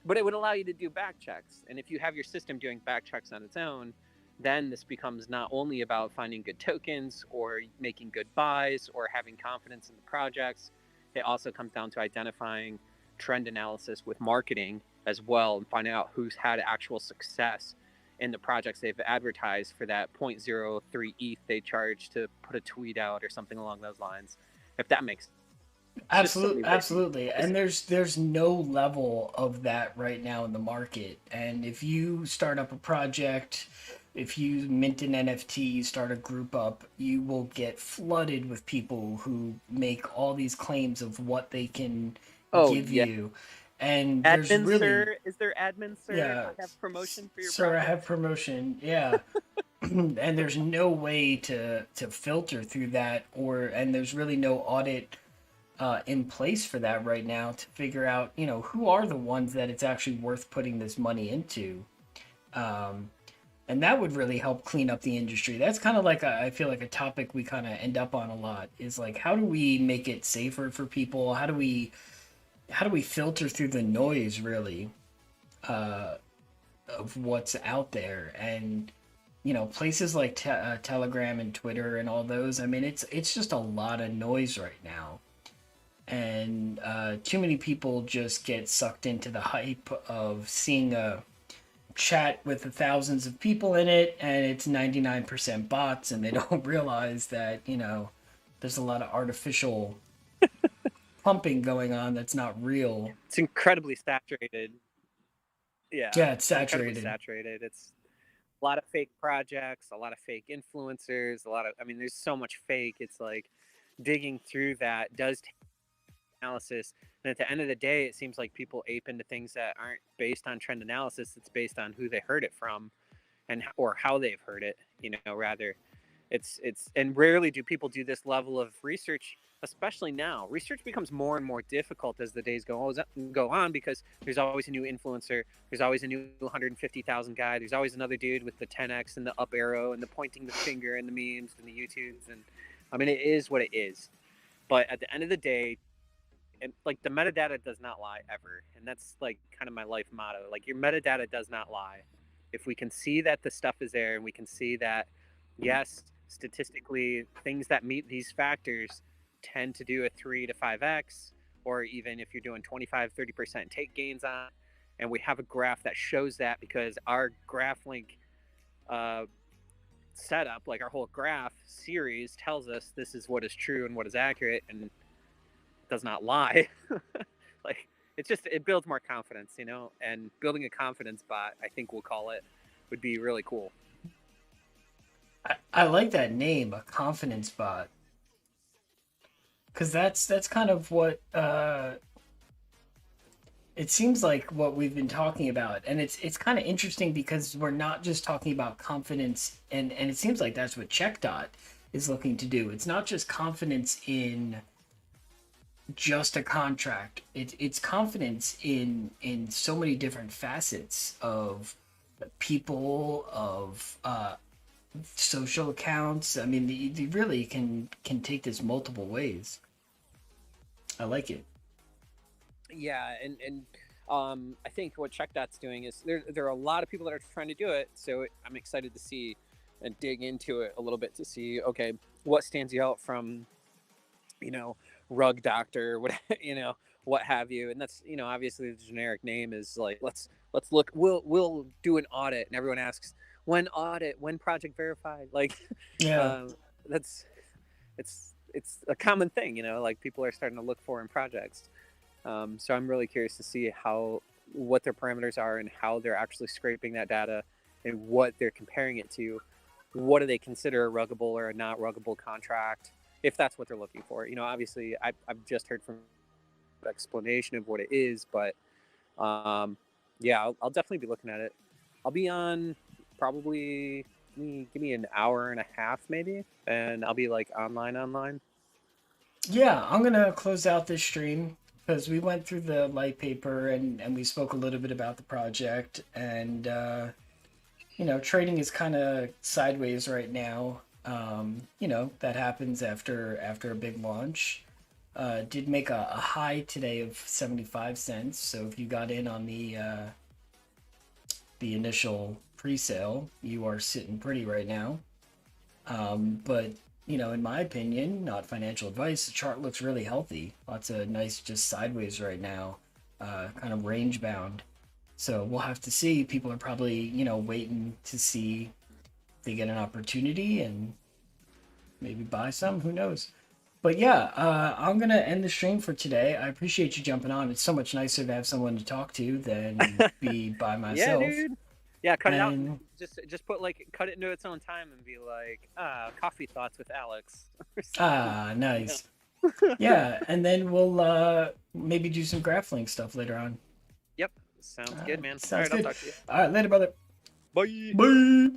D: But it would allow you to do back checks. And if you have your system doing back checks on its own, then this becomes not only about finding good tokens or making good buys or having confidence in the projects. It also comes down to identifying trend analysis with marketing as well, and finding out who's had actual success in the projects they've advertised for that 0.03 ETH they charge to put a tweet out or something along those lines, if that makes sense.
B: Absolutely. And there's no level of that right now in the market. And if you start up a project, if you mint an NFT, start a group up, you will get flooded with people who make all these claims of what they can give you. And
D: admin,
B: there's really,
D: sir, is there admin, sir?
B: Yeah,
D: I have promotion for your
B: sir,
D: project.
B: I have promotion. Yeah. And there's no way to filter through that, and there's really no audit in place for that right now to figure out, who are the ones that it's actually worth putting this money into. And And that would really help clean up the industry. That's kind of like I feel like a topic we kind of end up on a lot is like, how do we make it safer for people? How do we filter through the noise really of what's out there? And places like Telegram and Twitter and all those. I mean, it's just a lot of noise right now, and too many people just get sucked into the hype of seeing a chat with thousands of people in it, and it's 99% bots, and they don't realize that there's a lot of artificial pumping going on that's not real.
D: It's incredibly saturated. Yeah,
B: It's saturated.
D: It's a lot of fake projects, a lot of fake influencers, there's so much fake. It's like digging through that does take analysis, and at the end of the day, it seems like people ape into things that aren't based on trend analysis. It's based on who they heard it from, or how they've heard it. Rather, it's and rarely do people do this level of research. Especially now, research becomes more and more difficult as the days go on, because there's always a new influencer, there's always a new 150,000 guy, there's always another dude with the 10x and the up arrow and the pointing the finger and the memes and the YouTubes, and it is what it is. But at the end of the day, and like the metadata does not lie ever, and that's like kind of my life motto. Like, your metadata does not lie. If we can see that the stuff is there, and we can see that, yes, statistically, things that meet these factors tend to do a 3 to 5x, or even if you're doing 25-30% take gains on, and we have a graph that shows that, because our graph link setup, like our whole graph series, tells us this is what is true and what is accurate and does not lie. Like, it builds more confidence, and building a confidence bot, I think we'll call it, would be really cool.
B: I like that name, a confidence bot. Because that's kind of what it seems like what we've been talking about. And it's kind of interesting because we're not just talking about confidence, and it seems like that's what CheckDot is looking to do. It's not just confidence in just a contract. It's confidence in so many different facets of people, of social accounts. I mean, they really can take this multiple ways. I like it.
D: Yeah, and I think what CheckDot's doing is there are a lot of people that are trying to do it, so I'm excited to see and dig into it a little bit to see, okay, what stands you out from, rug doctor, what what have you. And that's, obviously the generic name is like, let's look, we'll do an audit, and everyone asks, when audit, when project verified, like,
B: Yeah.
D: it's a common thing, like people are starting to look for in projects. So I'm really curious to see what their parameters are, and how they're actually scraping that data, and what they're comparing it to. What do they consider a ruggable or a not ruggable contract, if that's what they're looking for? Obviously I've just heard from the explanation of what it is, but yeah, I'll definitely be looking at it. I'll be on probably, give me an hour and a half maybe, and I'll be like online.
B: Yeah, I'm gonna close out this stream because we went through the light paper, and we spoke a little bit about the project, and trading is kind of sideways right now. That happens after a big launch. Did make a high today of 75 cents, so if you got in on the initial pre-sale, you are sitting pretty right now. But in my opinion, not financial advice, the chart looks really healthy. Lots of nice just sideways right now, kind of range bound. So we'll have to see. People are probably, waiting to see if they get an opportunity and maybe buy some. Who knows? But yeah, I'm going to end the stream for today. I appreciate you jumping on. It's so much nicer to have someone to talk to than be by myself.
D: Yeah, dude. Yeah, cut it out. Just put cut it into its own time and be like, coffee thoughts with Alex.
B: Nice. Yeah, and then we'll maybe do some GraphLink stuff later on.
D: Yep, sounds good, man.
B: Sounds
D: All right,
B: good.
D: I'll talk to you.
B: All right, later, brother.
D: Bye.
B: Bye.